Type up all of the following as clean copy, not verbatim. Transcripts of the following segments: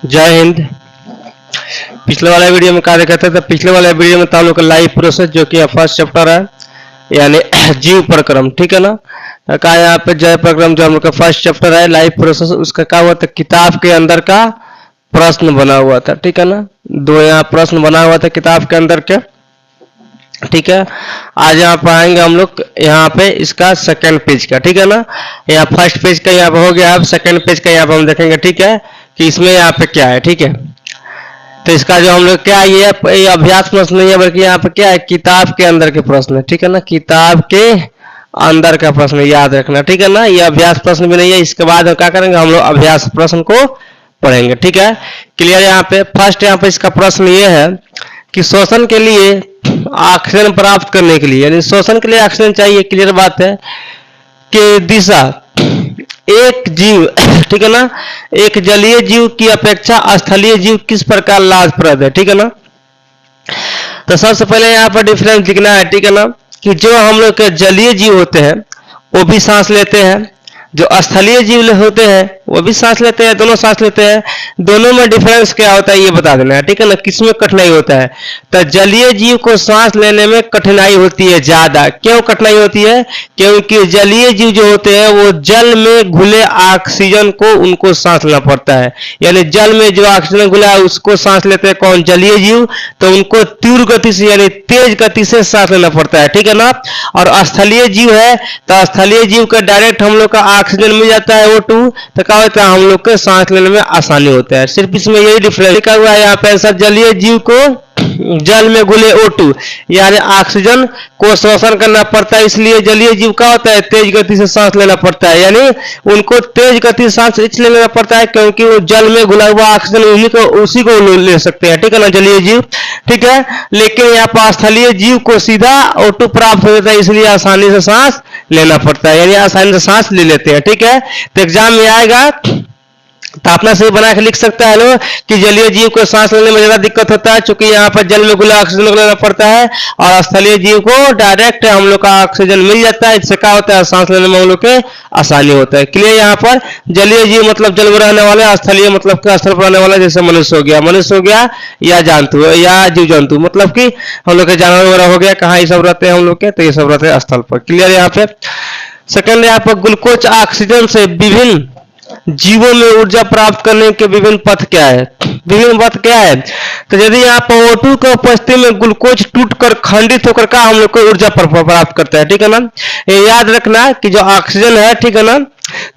जय हिंद। पिछले वाले वीडियो में क्या देखा था? तो पिछले वाले वीडियो में हम लोग का लाइफ प्रोसेस जो कि फर्स्ट चैप्टर है यानी जीव प्रक्रम, ठीक है ना। कहा यहाँ पे जय प्रक्रम जो हम लोग का फर्स्ट चैप्टर है लाइफ प्रोसेस, उसका क्या हुआ था? किताब के अंदर का प्रश्न बना हुआ था, ठीक है ना। दो यहाँ प्रश्न बना हुआ था किताब के अंदर के, ठीक है। आज यहाँ पर आएंगे हम लोग यहाँ पे इसका सेकंड पेज का, ठीक है ना। यहाँ फर्स्ट पेज का यहाँ पे हो गया, अब सेकंड पेज का यहाँ पे हम देखेंगे, ठीक है, कि इसमें यहाँ पे क्या है, ठीक है। तो इसका जो हम लोग क्या ये अभ्यास प्रश्न नहीं है बल्कि यहाँ पे क्या है? किताब के अंदर के प्रश्न है, ठीक है ना। किताब के अंदर का प्रश्न याद रखना, ठीक है ना। ये अभ्यास प्रश्न भी नहीं है। इसके बाद हम क्या करेंगे? हम लोग अभ्यास प्रश्न को पढ़ेंगे, ठीक है। क्लियर? यहाँ पे फर्स्ट यहाँ पे इसका प्रश्न ये है कि श्वसन के लिए ऑक्सीजन प्राप्त करने के लिए, यानी श्वसन के लिए ऑक्सीजन चाहिए, क्लियर बात है, कि दिशा एक जीव ठीक है ना, एक जलीय जीव की अपेक्षा स्थलीय जीव किस प्रकार लाभप्रद है, ठीक है ना। तो सबसे पहले यहाँ पर डिफरेंस लिखना है, ठीक है ना, कि जो हम लोग के जलीय जीव होते हैं वो भी सांस लेते हैं, जो स्थलीय जीव होते हैं वो भी सांस लेते हैं, दोनों सांस लेते हैं। दोनों में डिफरेंस क्या होता है ये बता देना है, ठीक है ना। किसमें कठिनाई होता है? तो जलीय जीव को सांस लेने में कठिनाई होती है ज्यादा। क्यों कठिनाई होती है? क्योंकि जलीय जीव जो होते हैं वो जल में घुले ऑक्सीजन को उनको सांस लेना पड़ता है, यानी जल में जो ऑक्सीजन घुला है उसको सांस लेते हैं कौन? जलीय जीव। तो उनको तीव्र गति से यानी तेज गति से सांस लेना पड़ता है, ठीक है ना। और स्थलीय जीव है तो स्थलीय जीव का डायरेक्ट हम लोग का ऑक्सीजन मिल जाता है O2, तो क्या होता है? हम लोग के सांस लेने में आसानी होता है। सिर्फ इसमें यही डिफरेंस लिखा हुआ है यहाँ पे। सब जलीय जीव को जल में घुले O2 यानी ऑक्सीजन को शोषण करना पड़ता है, इसलिए जलीय जीव का होता है तेज गति से सांस लेना पड़ता है, यानी उनको तेज गति से सांस इसलिए लेना पड़ता है क्योंकि वो जल में घुला हुआ ऑक्सीजन उसी को ले सकते हैं, ठीक है ना, जलीय जीव, ठीक है। लेकिन यहाँ पर स्थलीय जीव को सीधा O2 प्राप्त हो जाता है, इसलिए आसानी से सांस लेना पड़ता है, यानी आसानी से सांस ले लेते हैं, ठीक है। तो एग्जाम में आएगा तो अपना सही बना के लिख सकता है लो कि जलीय जीव को सांस लेने में ज्यादा दिक्कत होता है क्योंकि यहाँ पर जल में घुला ऑक्सीजन को लेना पड़ता है, और स्थलीय जीव को डायरेक्ट हम लोग का ऑक्सीजन मिल जाता है, इससे क्या होता है? सांस लेने में हम लोग के आसानी होता है। क्लियर? यहाँ पर जलीय जीव मतलब जल में रहने वाले, स्थलीय मतलब स्थल पर रहने वाला, जैसे मनुष्य हो गया या जंतु या जीव जंतु, मतलब कि हम लोग के जानवर वगैरह हो गया, कहाँ ये सब रहते हैं हम लोग के? तो ये सब रहते हैं स्थल पर। क्लियर? यहाँ पे सेकंड यहाँ पर ग्लूकोज ऑक्सीजन से विभिन्न जीवों में ऊर्जा प्राप्त करने के विभिन्न पथ क्या है? विभिन्न पथ क्या है? तो यदि यहाँ पर O2 की उपस्थिति में ग्लूकोज टूटकर खंडित होकर का हम लोग को ऊर्जा प्राप्त करता है, ठीक है ना। ये याद रखना कि जो ऑक्सीजन है, ठीक है ना,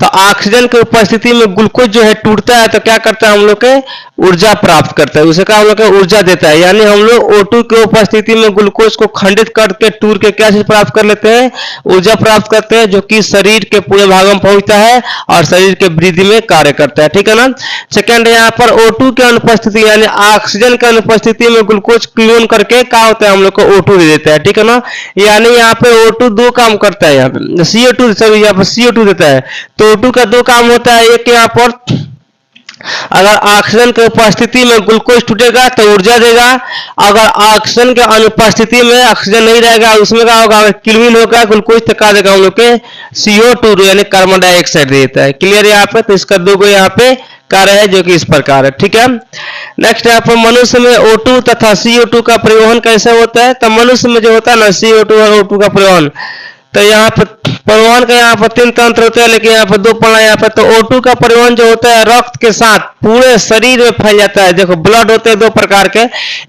तो ऑक्सीजन की उपस्थिति में ग्लूकोज जो है टूटता है तो क्या करता है? हम लोग के ऊर्जा प्राप्त करता है, उसे क्या हम लोग को ऊर्जा देता है, यानी हम लोग O2 की उपस्थिति में ग्लूकोज को खंडित करके टूट के क्या चीज प्राप्त कर लेते हैं? ऊर्जा प्राप्त करते हैं, जो कि शरीर के पूरे भागों में पहुंचता है और शरीर के वृद्धि में कार्य करता है, ठीक है ना। सेकंड यहाँ पर O2 की अनुपस्थिति यानी ऑक्सीजन की अनुपस्थिति में ग्लूकोज क्लोन करके क्या होता है? हम लोग को O2 दे देता है, ठीक है ना। यानी यहाँ पे O2 दो काम करता है, यहाँ पे CO2 सभी यहाँ पर CO2 देता है, तो O2 का दो काम होता है। एक यहाँ पर अगर ऑक्सीजन की उपस्थिति में ग्लूकोज टूटेगा तो ऊर्जा देगा, अगर ऑक्सीजन के अनुपस्थिति में ऑक्सीजन नहीं रहेगा उसमें क्या होगा? क्लोरीन होगा ग्लूकोज तो क्या देगा? हम लोग के CO2 यानी कार्बन डाइऑक्साइड देता है। क्लियर? यहाँ पे तो इसका दो यहाँ पे कार्य है जो कि इस प्रकार है, ठीक है। नेक्स्ट यहाँ पर मनुष्य में O2 तथा CO2 का परिवहन कैसे होता है? तो मनुष्य में जो होता है ना CO2 और O2 का परिवहन, तो यहाँ पर परिवहन का यहाँ पर तीन तंत्र होते हैं, लेकिन यहाँ पर दो पढ़ना यहाँ पर। तो O2 का परिवहन जो होता है रक्त के साथ पूरे शरीर में फैल जाता है। देखो ब्लड होते हैं दो प्रकार के,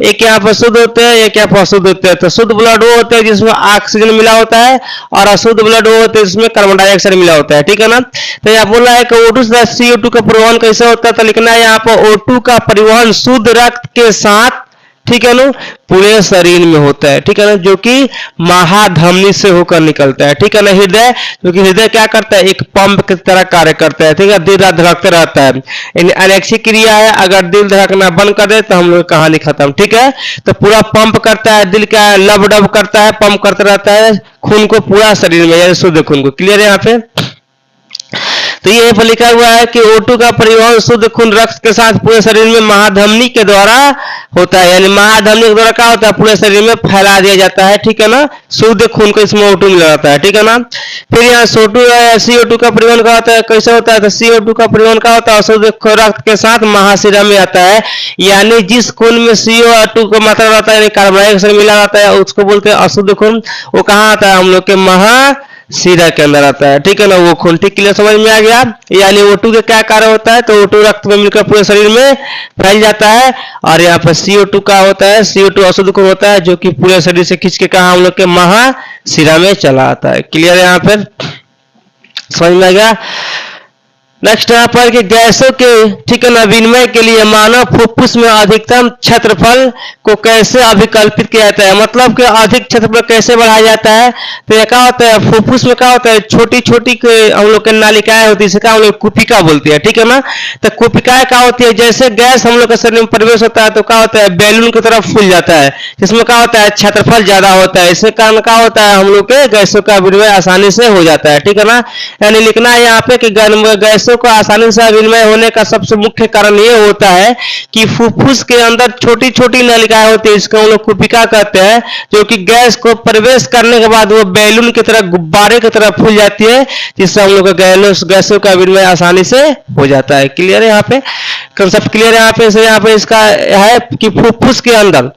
एक यहाँ पर शुद्ध होते हैं, एक यहाँ पर अशुद्ध होते हैं। तो शुद्ध ब्लड वो होते हैं जिसमें ऑक्सीजन मिला होता है, और अशुद्ध ब्लड वो होते हैं जिसमें कार्बन डाइऑक्साइड मिला होता है, ठीक है ना। तो यहाँ बोला है कि O2 से CO2 का परिवहन कैसे होता है? तो लिखना है यहाँ पर O2 का परिवहन शुद्ध रक्त के साथ, ठीक है ना, पूरे शरीर में होता है, ठीक है ना, जो कि महाधमनी से होकर निकलता है, ठीक है ना। हृदय, क्योंकि हृदय क्या करता है? एक पंप की तरह कार्य करता है, ठीक है, दिल रात धड़कते रहता है, यानी अनैच्छिक क्रिया है। अगर दिल धड़कना बंद कर दे तो हम लोग कहानी खत्म, ठीक है। तो पूरा पंप करता है, दिल क्या लब डब करता है, पंप करता रहता है खून को पूरा शरीर में, यानी शुद्ध खून को। क्लियर है यहाँ पे? तो ये पर लिखा हुआ है कि O2 का परिवहन शुद्ध खून रक्त के साथ पूरे शरीर में महाधमनी के द्वारा होता है, यानी महाधमनी के द्वारा क्या होता है, पूरे शरीर में फैला दिया जाता है, ठीक है ना। शुद्ध खून को इसमें O2 मिला जाता है, ठीक है ना। फिर यहाँ CO2 का परिवहन क्या होता है, कैसे होता है, तो CO2 का परिवहन क्या होता है, शुद्ध रक्त के साथ महाशिरा में आता है, यानी जिस खून में CO2 का मात्रा रहता है, यानी कार्बन डाइऑक्साइड मिला रहता है, उसको बोलते हैं अशुद्ध खून। वो कहाँ आता है, हम लोग के महाशिरा के अंदर आता है, ठीक है ना, वो खून। ठीक, क्लियर, समझ में आ गया। यानी O2 के क्या कार्य होता है, तो O2 रक्त में मिलकर पूरे शरीर में फैल जाता है, और यहाँ पर CO2 का होता है, CO2 अशुद्ध खून होता है, जो कि पूरे शरीर से खींच के कहा हम लोग के महाशिरा में चला आता है। क्लियर है, यहाँ पर समझ में आ गया। नेक्स्ट यहाँ पर कि गैसों के, ठीक है ना, विनिमय के लिए मानव फुफ्फुस में अधिकतम क्षेत्रफल को कैसे अभिकल्पित किया जाता है, मतलब कि अधिक क्षेत्रफल कैसे बढ़ाया जाता है। तो यह क्या होता है, फुफ्फुस में क्या होता है, छोटी छोटी हम लोग के नालिकाएं होती है, इसे क्या हम लोग कुपिका बोलते हैं, ठीक है ना। तो कुपिकाएं क्या होती है, जैसे गैस हम लोग के शरीर में प्रवेश होता है तो क्या होता है, बैलून की तरफ फूल जाता है, जिसमें क्या होता है, क्षेत्रफल ज्यादा होता है। इसके कारण क्या होता है, हम लोग के गैसों का विनिमय आसानी से हो जाता है, ठीक है ना। यानी लिखना है यहाँ पे कि गैसों को आसानी से विनिमय होने का सबसे मुख्य कारण ये होता है कि फुफ्फुस के अंदर छोटी छोटी नलिकाएं होती है, इसको हम लोग कुपिका कहते हैं, जो कि गैस को प्रवेश करने के बाद वो बैलून की तरह, गुब्बारे की तरह फूल जाती है, जिससे हम लोग गैसों का विनिमय आसानी से हो जाता है। क्लियर है, यहाँ पे कंसेप्ट क्लियर है। यहाँ पे इसका है कि फुफ्फुस के अंदर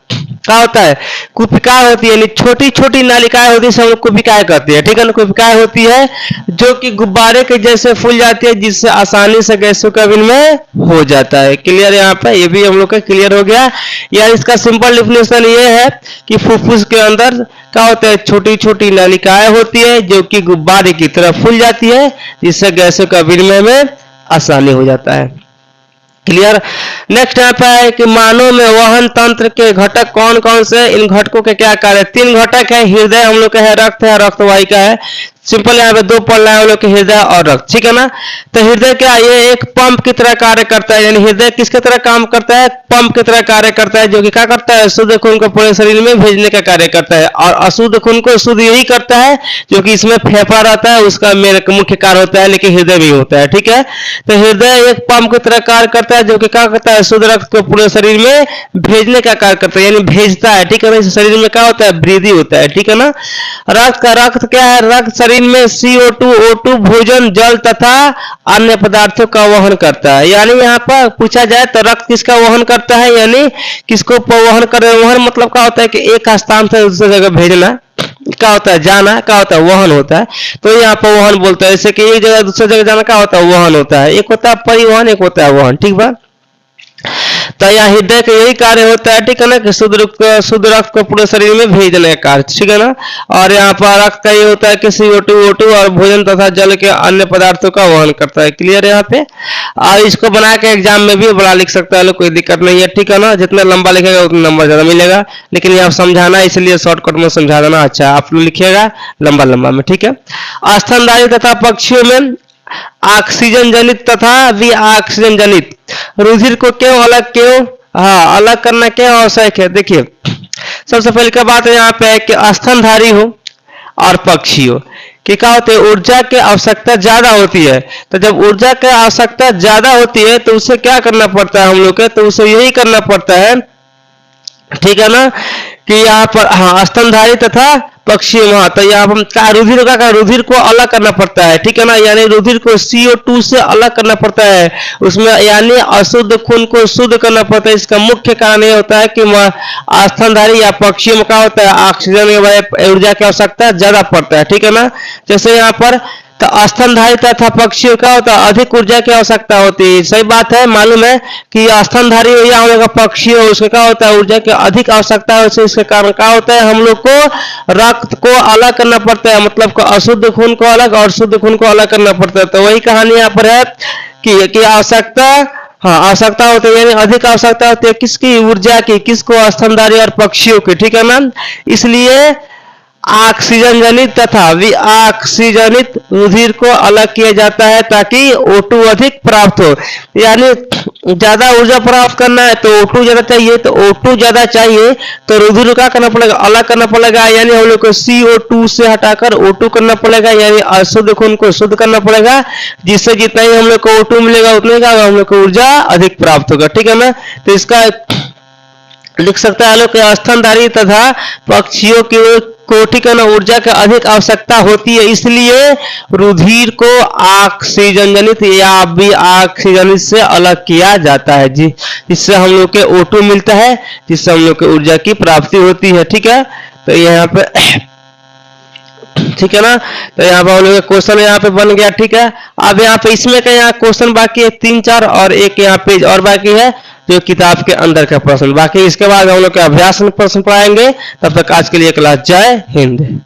क्या होता है, कुपिका होती है, यानी छोटी छोटी नालिकाएं होती है, हम लोग कुपिकाएं कहते हैं, ठीक है ना। कुपिकाएं होती है जो कि गुब्बारे के जैसे फूल जाती है, जिससे आसानी से गैसों का विनिमय हो जाता है। क्लियर है, यहाँ पे ये भी हम लोग का क्लियर हो गया। यार इसका सिंपल डिफिनेशन ये है कि फुफ्फुस के अंदर क्या होता है, छोटी छोटी नालिकाएं होती है जो कि गुब्बारे की तरह फूल जाती है, जिससे गैसों का विनिमय में आसानी हो जाता है। क्लियर। नेक्स्ट यहाँ पे है कि मानव में वहन तंत्र के घटक कौन कौन से, इन घटकों के क्या कार्य। 3 घटक है, हृदय हम लोग का है, रक्त है, रक्तवाहिका है। सिंपल यहाँ पे 2 पढ़ना है हम लोग के, हृदय और रक्त, ठीक है ना। तो हृदय क्या, ये एक पंप की तरह कार्य करता है, यानी हृदय किसके तरह काम करता है, पंप की तरह कार्य करता है, जो कि क्या करता है, शुद्ध खून को पूरे शरीर में भेजने का कार्य करता है, और अशुद्ध खून को शुद्ध यही करता है, जो कि इसमें फेफड़ा रहता है, उसका मुख्य कार्य होता है, लेकिन हृदय भी होता है, ठीक है। तो हृदय एक पंप की तरह कार्य करता है, जो कि क्या करता है, शुद्ध रक्त को पूरे शरीर में भेजने का कार्य करता है, यानी भेजता है, ठीक है ना। इस शरीर में क्या होता है, वृद्धि होता है, ठीक है ना। रक्त क्या है, रक्त शरीर में CO2, O2, भोजन, जल तथा अन्य पदार्थों का वहन करता है। यानी यहाँ पर पूछा जाए तो रक्त किसका वहन करता है, यानी किसको वहन कर रहे हैं। वहन मतलब क्या होता है कि एक स्थान से दूसरी जगह भेजना, क्या होता है, जाना, क्या होता है, वहन होता है। तो यहाँ पर वहन बोलता है, जैसे कि एक जगह दूसरी जगह जाना क्या होता है, वहन होता है। एक होता है परिवहन, एक होता है वहन, ठीक बा। तो यहाँ हृदय का यही कार्य होता है, ठीक है ना, कि शुद्ध रक्त को पूरे शरीर में भेजने का कार्य, ठीक है ना। और यहाँ पर रक्त का ये होता है कि CO2, O2 और भोजन तथा जल के अन्य पदार्थों का वहन करता है। क्लियर है यहाँ पे। और इसको बना के एग्जाम में भी बड़ा लिख सकता है, कोई दिक्कत नहीं है, ठीक है ना। जितना लंबा लिखेगा उतना नंबर ज्यादा मिलेगा, लेकिन यहाँ समझाना इसलिए शॉर्टकट में समझा देना अच्छा। आप लोग लिखिएगा लंबा लंबा में, ठीक है। स्तनधारी तथा पक्षियों में ऑक्सीजन जनित तथा विऑक्सीजन जनित रुधिर को अलग करना क्यों आवश्यक है। देखिए सबसे पहले क्या बात है यहाँ पे कि स्तनधारी हो और पक्षी हो कि क्या होते हैं, ऊर्जा की आवश्यकता ज्यादा होती है। तो जब ऊर्जा की आवश्यकता ज्यादा होती है तो उसे क्या करना पड़ता है हम लोग के, तो उसे यही करना पड़ता है, ठीक है ना, कि यहाँ पर स्तनधारी तथा पक्षी वहां, तो यहाँ पर रुधिर को अलग करना पड़ता है, ठीक है ना। यानी रुधिर को CO2 से अलग करना पड़ता है, उसमें यानी अशुद्ध खून को शुद्ध करना पड़ता है। इसका मुख्य कारण ये होता है कि स्तनधारी या पक्षियों में क्या होता है, ऑक्सीजन के ऊर्जा की आवश्यकता ज्यादा पड़ता है, ठीक है ना। जैसे यहाँ पर तो स्तनधारी तथा पक्षियों का होता है अधिक ऊर्जा की आवश्यकता होती है। सही बात है, मालूम है कि स्तनधारी हो या हम लोग का पक्षी हो, उसका क्या होता है, ऊर्जा की अधिक आवश्यकता है। इसके कारण क्या होता है, हम लोग को रक्त को अलग करना पड़ता है, मतलब को अशुद्ध खून को अलग और शुद्ध खून को अलग करना पड़ता है। तो वही कहानी यहाँ पर है कि आवश्यकता, आवश्यकता होती है, यानी अधिक आवश्यकता होती है किसकी, ऊर्जा की, किसको, स्तनधारी और पक्षियों की, ठीक है ना। इसलिए ऑक्सीजन जनित तथा विऑक्सीजनित रुधिर को अलग किया जाता है ताकि O2 अधिक प्राप्त हो। यानी ज्यादा ऊर्जा प्राप्त करना है तो O2 ज्यादा चाहिए, तो O2 ज्यादा चाहिए तो रुधिर क्या करना पड़ेगा, अलग करना पड़ेगा। यानी हम लोग को CO2 से हटाकर O2 करना पड़ेगा, यानी अशुद्ध खून को शुद्ध करना पड़ेगा, जिससे जितना ही हम लोग को O2 मिलेगा उतने का हम लोग को ऊर्जा अधिक प्राप्त होगा। ठीक है ना। तो इसका लिख सकता है लोग के स्तनधारी तथा पक्षियों को ठीक है ना ऊर्जा की अधिक आवश्यकता होती है, इसलिए रुधिर को ऑक्सीजन जनित या विऑक्सीजनित से अलग किया जाता है जी, जिससे हम लोग के O2 मिलता है, जिससे हम लोग के ऊर्जा की प्राप्ति होती है। ठीक है। तो यहाँ पे ठीक है ना। तो यहाँ पे हम लोग क्वेश्चन यहाँ पे बन गया। ठीक है। अब यहाँ पे इसमें का यहाँ क्वेश्चन बाकी है 3-4 और एक यहाँ पेज और बाकी है जो किताब के अंदर का प्रश्न बाकी। इसके बाद हम लोग के अभ्यास में प्रश्न पढ़ाएंगे। तब तक आज के लिए क्लास जय हिंद।